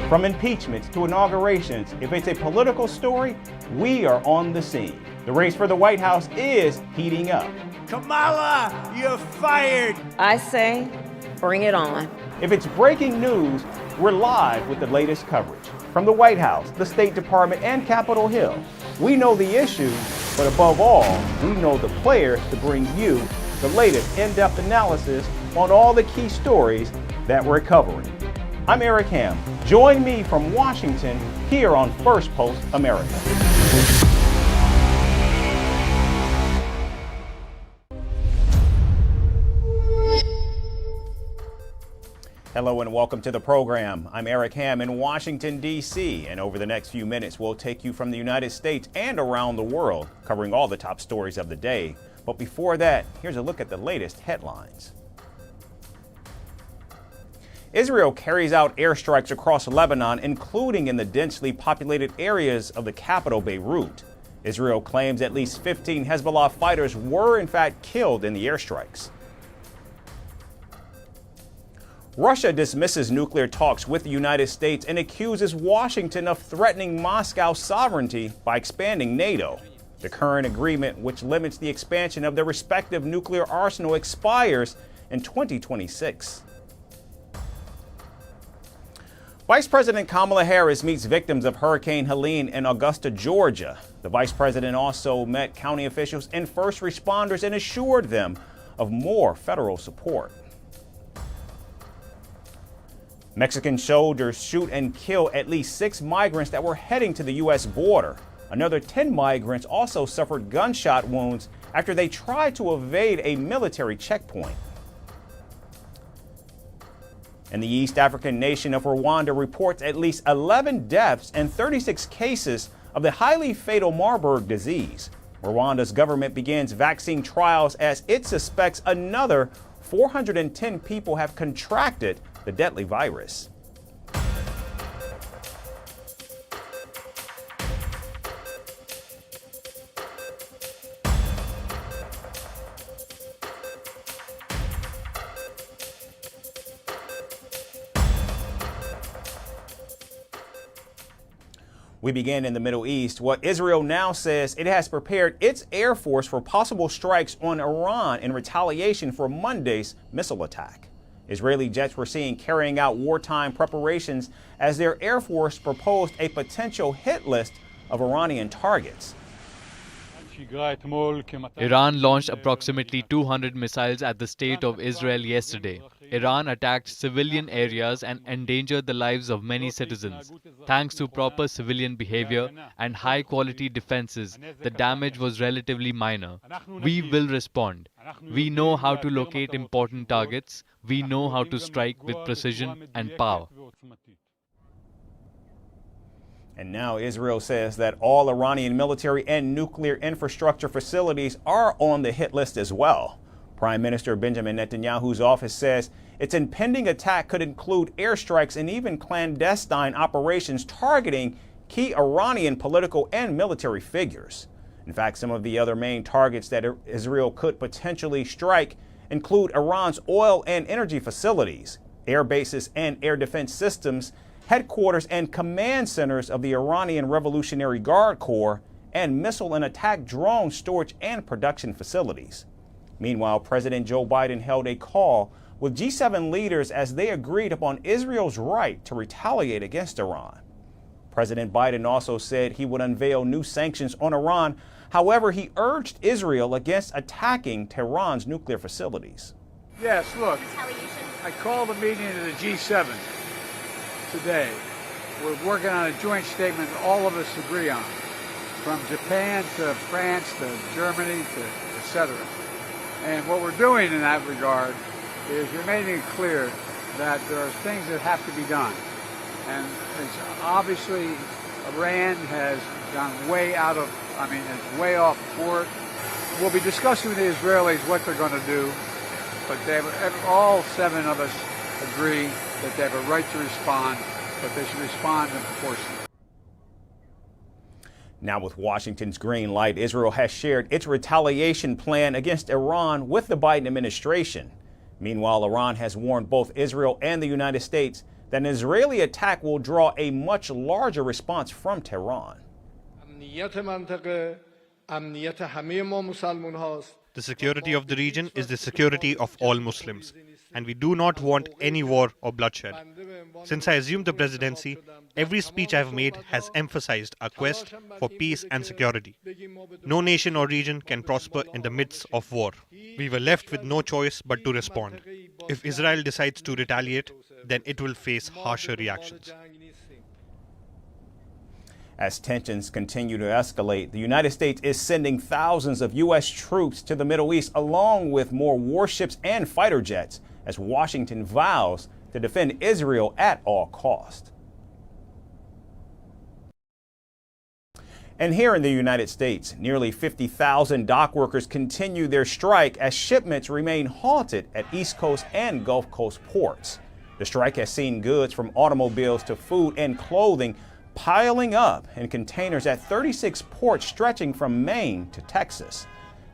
From impeachments to inaugurations, if it's a political story, we are on the scene. The race for the White House is heating up. Kamala, you're fired! I say, bring it on. If it's breaking news, we're live with the latest coverage. From the White House, the State Department, and Capitol Hill, we know the issues, but above all, we know the players to bring you the latest in-depth analysis on all the key stories that we're covering. I'm Eric Ham. Join me from Washington here on Firstpost America. Hello and welcome to the program. I'm Eric Ham in Washington, D.C., and over the next few minutes, we'll take you from the United States and around the world, covering all the top stories of the day. But before that, here's a look at the latest headlines. Israel carries out airstrikes across Lebanon, including in the densely populated areas of the capital, Beirut. Israel claims at least 15 Hezbollah fighters were in fact killed in the airstrikes. Russia dismisses nuclear talks with the United States and accuses Washington of threatening Moscow's sovereignty by expanding NATO. The current agreement, which limits the expansion of their respective nuclear arsenal, expires in 2026. Vice President Kamala Harris meets victims of Hurricane Helene in Augusta, Georgia. The vice president also met county officials and first responders and assured them of more federal support. Mexican soldiers shoot and kill at least 6 migrants that were heading to the U.S. border. Another 10 migrants also suffered gunshot wounds after they tried to evade a military checkpoint. And the East African nation of Rwanda reports at least 11 deaths and 36 cases of the highly fatal Marburg disease. Rwanda's government begins vaccine trials as it suspects another 410 people have contracted the deadly virus. We begin in the Middle East. Israel now says it has prepared its air force for possible strikes on Iran in retaliation for Monday's missile attack. Israeli jets were seen carrying out wartime preparations as their air force proposed a potential hit list of Iranian targets. Iran launched approximately 200 missiles at the state of Israel yesterday. Iran attacked civilian areas and endangered the lives of many citizens. Thanks to proper civilian behavior and high-quality defenses, the damage was relatively minor. We will respond. We know how to locate important targets. We know how to strike with precision and power. And now Israel says that all Iranian military and nuclear infrastructure facilities are on the hit list as well. Prime Minister Benjamin Netanyahu's office says its impending attack could include airstrikes and even clandestine operations targeting key Iranian political and military figures. In fact, some of the other main targets that Israel could potentially strike include Iran's oil and energy facilities, air bases and air defense systems, headquarters and command centers of the Iranian Revolutionary Guard Corps, and missile and attack drone storage and production facilities. Meanwhile, President Joe Biden held a call with G7 leaders as they agreed upon Israel's right to retaliate against Iran. President Biden also said he would unveil new sanctions on Iran. However, he urged Israel against attacking Tehran's nuclear facilities. Yes, look, I called a meeting of the G7 today. We're working on a joint statement all of us agree on, from Japan to France to Germany to etc. And what we're doing in that regard is we're making it clear that there are things that have to be done. And it's obviously Iran has gone way it's way off board. We'll be discussing with the Israelis what they're going to do, but all 7 of us agree that they have a right to respond, but they should respond in proportion. Now, with Washington's green light, Israel has shared its retaliation plan against Iran with the Biden administration. Meanwhile, Iran has warned both Israel and the United States that an Israeli attack will draw a much larger response from Tehran. The security of the region is the security of all Muslims, and we do not want any war or bloodshed. Since I assumed the presidency, every speech I've made has emphasized our quest for peace and security. No nation or region can prosper in the midst of war. We were left with no choice but to respond. If Israel decides to retaliate, then it will face harsher reactions. As tensions continue to escalate, the United States is sending thousands of U.S. troops to the Middle East, along with more warships and fighter jets, as Washington vows to defend Israel at all costs. And here in the United States, nearly 50,000 dock workers continue their strike as shipments remain halted at East Coast and Gulf Coast ports. The strike has seen goods from automobiles to food and clothing piling up in containers at 36 ports stretching from Maine to Texas.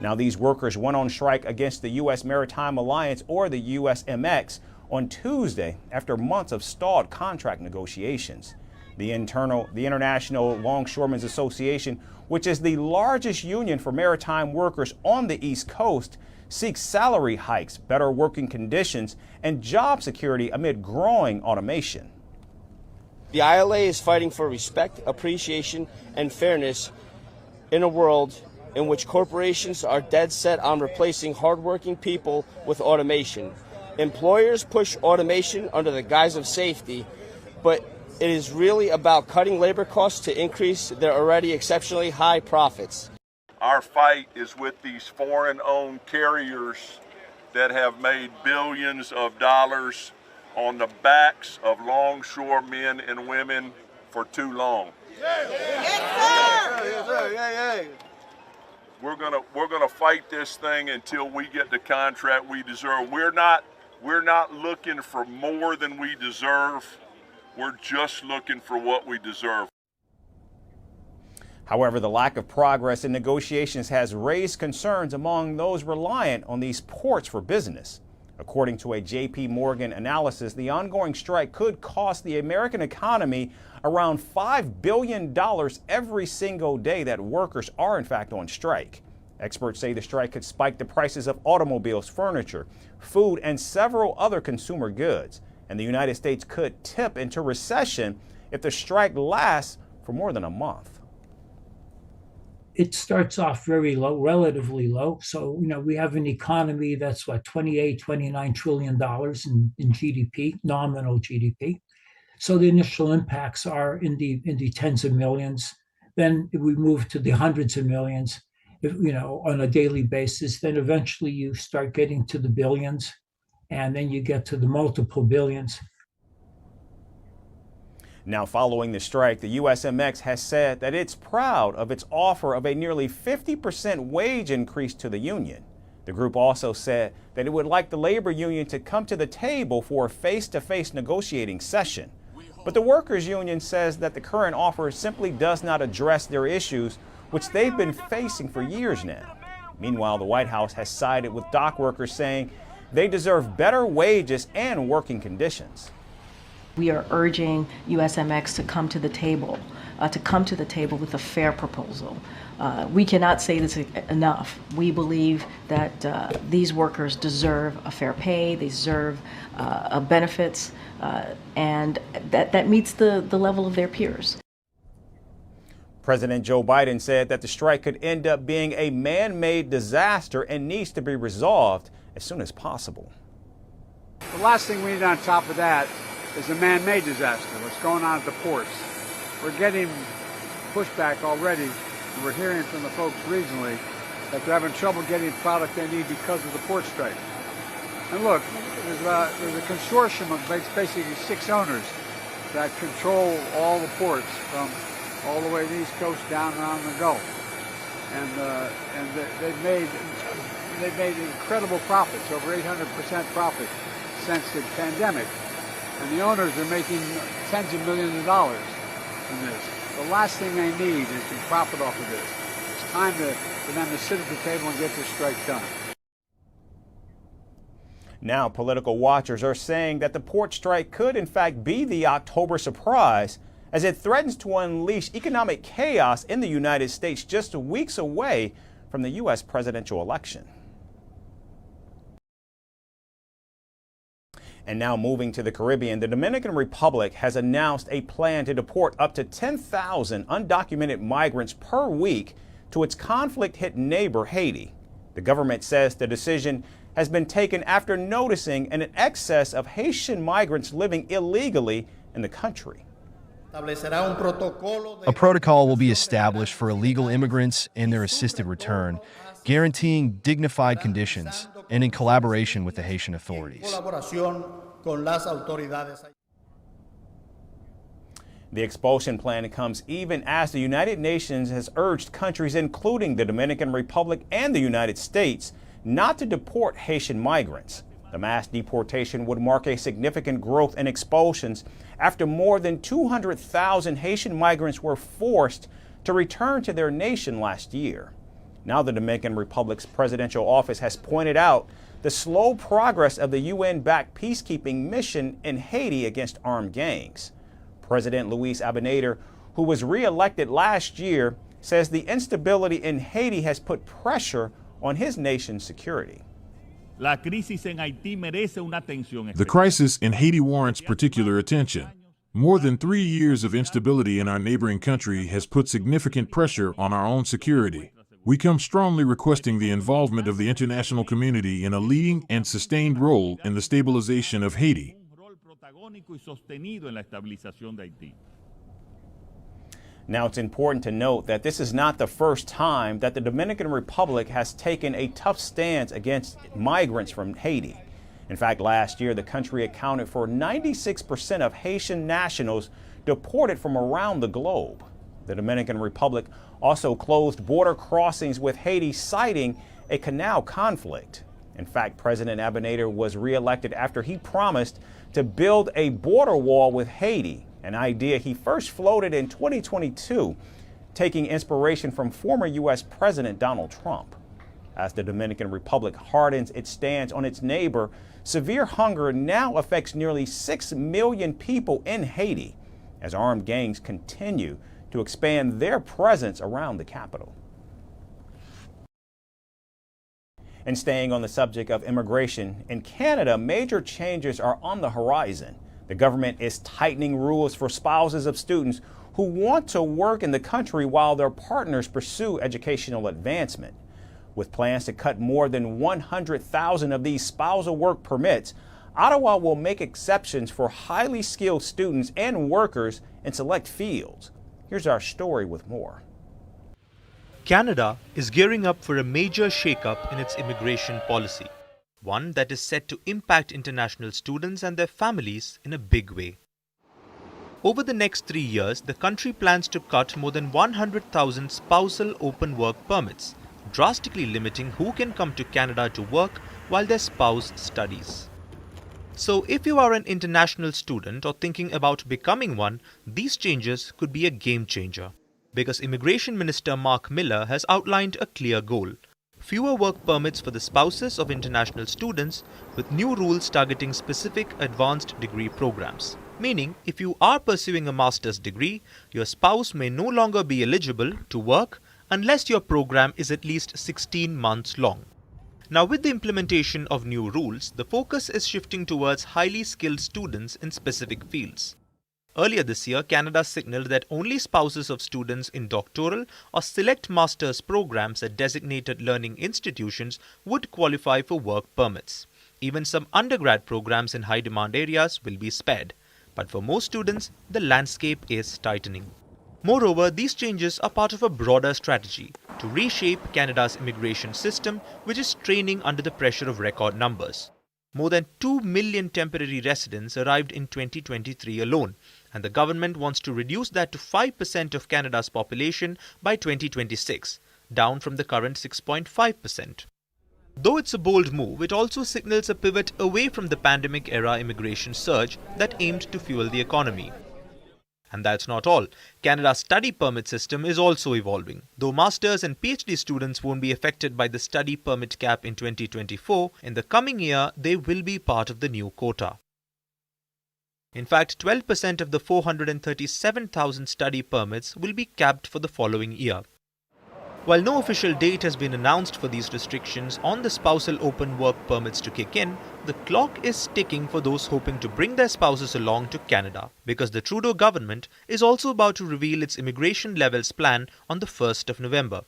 Now, these workers went on strike against the U.S. Maritime Alliance, or the USMX, on Tuesday after months of stalled contract negotiations. The International Longshoremen's Association, which is the largest union for maritime workers on the East Coast, seeks salary hikes, better working conditions, and job security amid growing automation. The ILA is fighting for respect, appreciation, and fairness in a world in which corporations are dead set on replacing hardworking people with automation. Employers push automation under the guise of safety, but it is really about cutting labor costs to increase their already exceptionally high profits. Our fight is with these foreign-owned carriers that have made billions of dollars on the backs of longshore men and women for too long. We're gonna fight this thing until we get the contract we deserve. We're not looking for more than we deserve. We're just looking for what we deserve. However, the lack of progress in negotiations has raised concerns among those reliant on these ports for business. According to a J.P. Morgan analysis, the ongoing strike could cost the American economy around $5 billion every single day that workers are in fact on strike. Experts say the strike could spike the prices of automobiles, furniture, food, and several other consumer goods. And the United States could tip into recession if the strike lasts for more than a month. It starts off very low, relatively low. So, we have an economy that's $29 trillion in GDP, nominal GDP. So the initial impacts are in the tens of millions. Then we move to the hundreds of millions, on a daily basis. Then eventually you start getting to the billions, and then you get to the multiple billions. Now, following the strike, the USMX has said that it's proud of its offer of a nearly 50% wage increase to the union. The group also said that it would like the labor union to come to the table for a face-to-face negotiating session. But the workers' union says that the current offer simply does not address their issues, which they've been facing for years now. Meanwhile, the White House has sided with dock workers, saying they deserve better wages and working conditions. We are urging USMX to come to the table with a fair proposal. We cannot say this enough. We believe that these workers deserve a fair pay, they deserve benefits, and that meets the level of their peers. President Joe Biden said that the strike could end up being a man-made disaster and needs to be resolved as soon as possible. The last thing we need on top of that is a man-made disaster, what's going on at the ports. We're getting pushback already, and we're hearing from the folks regionally that they're having trouble getting product they need because of the port strike. And look, there's a consortium of basically 6 owners that control all the ports from all the way to the East Coast down around the Gulf. And they've made incredible profits, over 800% profit since the pandemic. And the owners are making tens of millions of dollars from this. The last thing they need is to profit off of this. It's time for them to sit at the table and get this strike done. Now, political watchers are saying that the port strike could in fact be the October surprise, as it threatens to unleash economic chaos in the United States just weeks away from the U.S. presidential election. And now moving to the Caribbean, the Dominican Republic has announced a plan to deport up to 10,000 undocumented migrants per week to its conflict-hit neighbor, Haiti. The government says the decision has been taken after noticing an excess of Haitian migrants living illegally in the country. A protocol will be established for illegal immigrants and their assisted return, guaranteeing dignified conditions and in collaboration with the Haitian authorities. The expulsion plan comes even as the United Nations has urged countries, including the Dominican Republic and the United States, not to deport Haitian migrants. The mass deportation would mark a significant growth in expulsions after more than 200,000 Haitian migrants were forced to return to their nation last year. Now the Dominican Republic's presidential office has pointed out the slow progress of the UN-backed peacekeeping mission in Haiti against armed gangs. President Luis Abinader, who was re-elected last year, says the instability in Haiti has put pressure on his nation's security. The crisis in Haiti warrants particular attention. More than 3 years of instability in our neighboring country has put significant pressure on our own security. We come strongly requesting the involvement of the international community in a leading and sustained role in the stabilization of Haiti. Now, it's important to note that this is not the first time that the Dominican Republic has taken a tough stance against migrants from Haiti. In fact, last year, the country accounted for 96% of Haitian nationals deported from around the globe. The Dominican Republic also closed border crossings with Haiti, citing a canal conflict. In fact, President Abinader was re-elected after he promised to build a border wall with Haiti, an idea he first floated in 2022, taking inspiration from former U.S. President Donald Trump. As the Dominican Republic hardens its stance on its neighbor, severe hunger now affects nearly 6 million people in Haiti, as armed gangs continue to expand their presence around the capital. And staying on the subject of immigration, in Canada, major changes are on the horizon. The government is tightening rules for spouses of students who want to work in the country while their partners pursue educational advancement. With plans to cut more than 100,000 of these spousal work permits, Ottawa will make exceptions for highly skilled students and workers in select fields. Here's our story with more. Canada is gearing up for a major shakeup in its immigration policy, one that is set to impact international students and their families in a big way. Over the next 3 years, the country plans to cut more than 100,000 spousal open work permits, drastically limiting who can come to Canada to work while their spouse studies. So if you are an international student or thinking about becoming one, these changes could be a game changer. Because Immigration Minister Mark Miller has outlined a clear goal: fewer work permits for the spouses of international students, with new rules targeting specific advanced degree programs. Meaning, if you are pursuing a master's degree, your spouse may no longer be eligible to work unless your program is at least 16 months long. Now, with the implementation of new rules, the focus is shifting towards highly skilled students in specific fields. Earlier this year, Canada signaled that only spouses of students in doctoral or select master's programs at designated learning institutions would qualify for work permits. Even some undergrad programs in high-demand areas will be spared. But for most students, the landscape is tightening. Moreover, these changes are part of a broader strategy to reshape Canada's immigration system, which is straining under the pressure of record numbers. More than 2 million temporary residents arrived in 2023 alone, and the government wants to reduce that to 5% of Canada's population by 2026, down from the current 6.5%. Though it's a bold move, it also signals a pivot away from the pandemic-era immigration surge that aimed to fuel the economy. And that's not all. Canada's study permit system is also evolving. Though masters and PhD students won't be affected by the study permit cap in 2024, in the coming year they will be part of the new quota. In fact, 12% of the 437,000 study permits will be capped for the following year. While no official date has been announced for these restrictions on the spousal open work permits to kick in, the clock is ticking for those hoping to bring their spouses along to Canada, because the Trudeau government is also about to reveal its immigration levels plan on the 1st of November.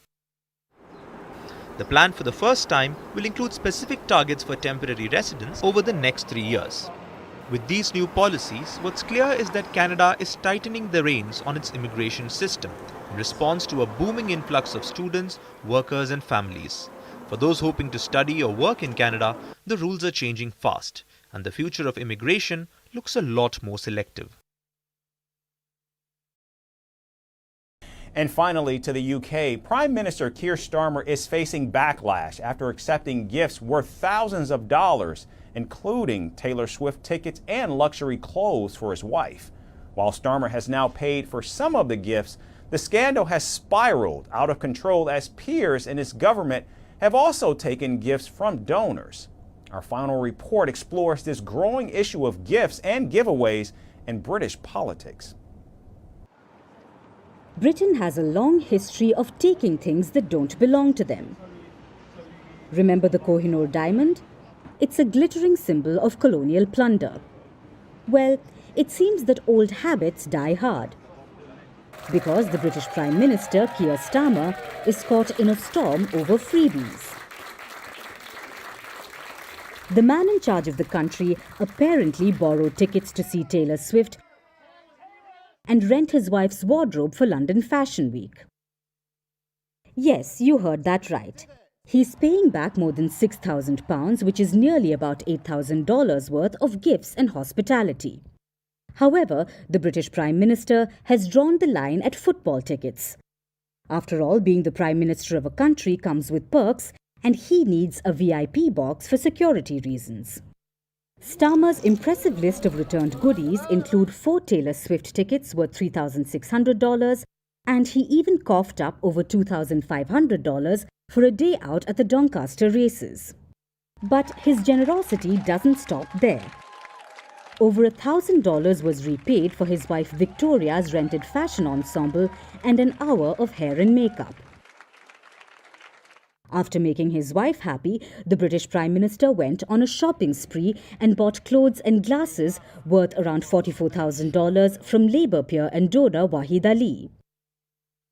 The plan for the first time will include specific targets for temporary residents over the next 3 years. With these new policies, what's clear is that Canada is tightening the reins on its immigration system in response to a booming influx of students, workers and families. For those hoping to study or work in Canada, the rules are changing fast, and the future of immigration looks a lot more selective. And finally, to the UK, Prime Minister Keir Starmer is facing backlash after accepting gifts worth thousands of dollars, including Taylor Swift tickets and luxury clothes for his wife. While Starmer has now paid for some of the gifts, the scandal has spiraled out of control as peers in his government have also taken gifts from donors. Our final report explores this growing issue of gifts and giveaways in British politics. Britain has a long history of taking things that don't belong to them. Remember the Kohinoor diamond? It's a glittering symbol of colonial plunder. Well, it seems that old habits die hard, because the British Prime Minister, Keir Starmer, is caught in a storm over freebies. The man in charge of the country apparently borrowed tickets to see Taylor Swift and rent his wife's wardrobe for London Fashion Week. Yes, you heard that right. He's paying back more than £6,000, which is nearly about $8,000 worth of gifts and hospitality. However, the British Prime Minister has drawn the line at football tickets. After all, being the Prime Minister of a country comes with perks, and he needs a VIP box for security reasons. Starmer's impressive list of returned goodies include 4 Taylor Swift tickets worth $3,600, and he even coughed up over $2,500 for a day out at the Doncaster races. But his generosity doesn't stop there. Over $1,000 was repaid for his wife Victoria's rented fashion ensemble and an hour of hair and makeup. After making his wife happy, the British Prime Minister went on a shopping spree and bought clothes and glasses worth around $44,000 from Labour peer and donor Wahid Ali.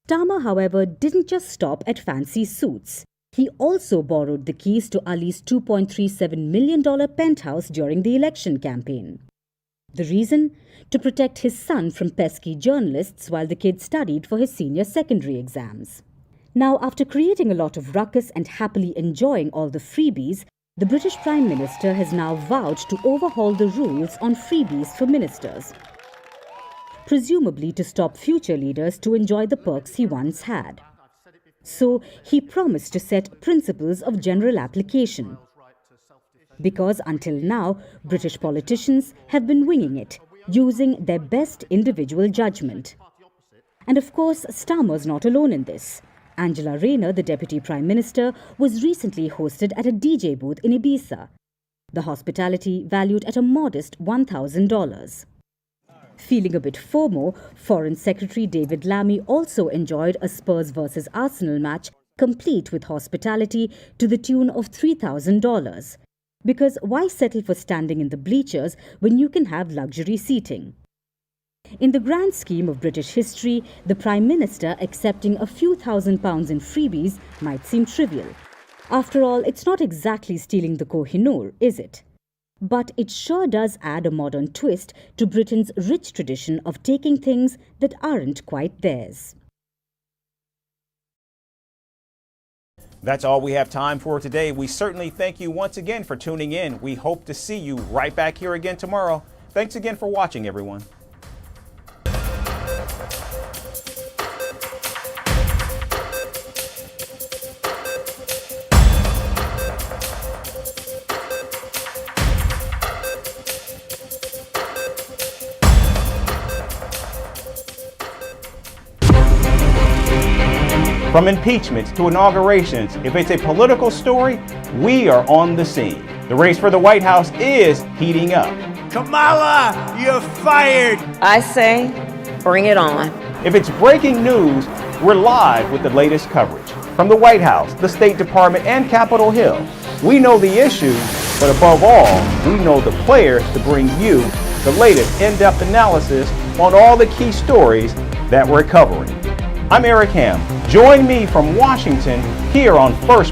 Starmer, however, didn't just stop at fancy suits. He also borrowed the keys to Ali's $2.37 million penthouse during the election campaign. The reason? To protect his son from pesky journalists while the kid studied for his senior secondary exams. Now, after creating a lot of ruckus and happily enjoying all the freebies, the British Prime Minister has now vowed to overhaul the rules on freebies for ministers, presumably to stop future leaders to enjoy the perks he once had. So, he promised to set principles of general application. Because until now, British politicians have been winging it, using their best individual judgment. And of course, Starmer's not alone in this. Angela Rayner, the Deputy Prime Minister, was recently hosted at a DJ booth in Ibiza. The hospitality valued at a modest $1,000. Feeling a bit FOMO, Foreign Secretary David Lammy also enjoyed a Spurs vs Arsenal match complete with hospitality to the tune of $3,000. Because why settle for standing in the bleachers when you can have luxury seating? In the grand scheme of British history, the Prime Minister accepting a few £1,000s in freebies might seem trivial. After all, it's not exactly stealing the Kohinoor, is it? But it sure does add a modern twist to Britain's rich tradition of taking things that aren't quite theirs. That's all we have time for today. We certainly thank you once again for tuning in. We hope to see you right back here again tomorrow. Thanks again for watching, everyone. From impeachments to inaugurations, if it's a political story, we are on the scene. The race for the White House is heating up. Kamala, you're fired! I say, bring it on. If it's breaking news, we're live with the latest coverage. From the White House, the State Department, and Capitol Hill, we know the issues, but above all, we know the players to bring you the latest in-depth analysis on all the key stories that we're covering. I'm Eric Ham. Join me from Washington here on First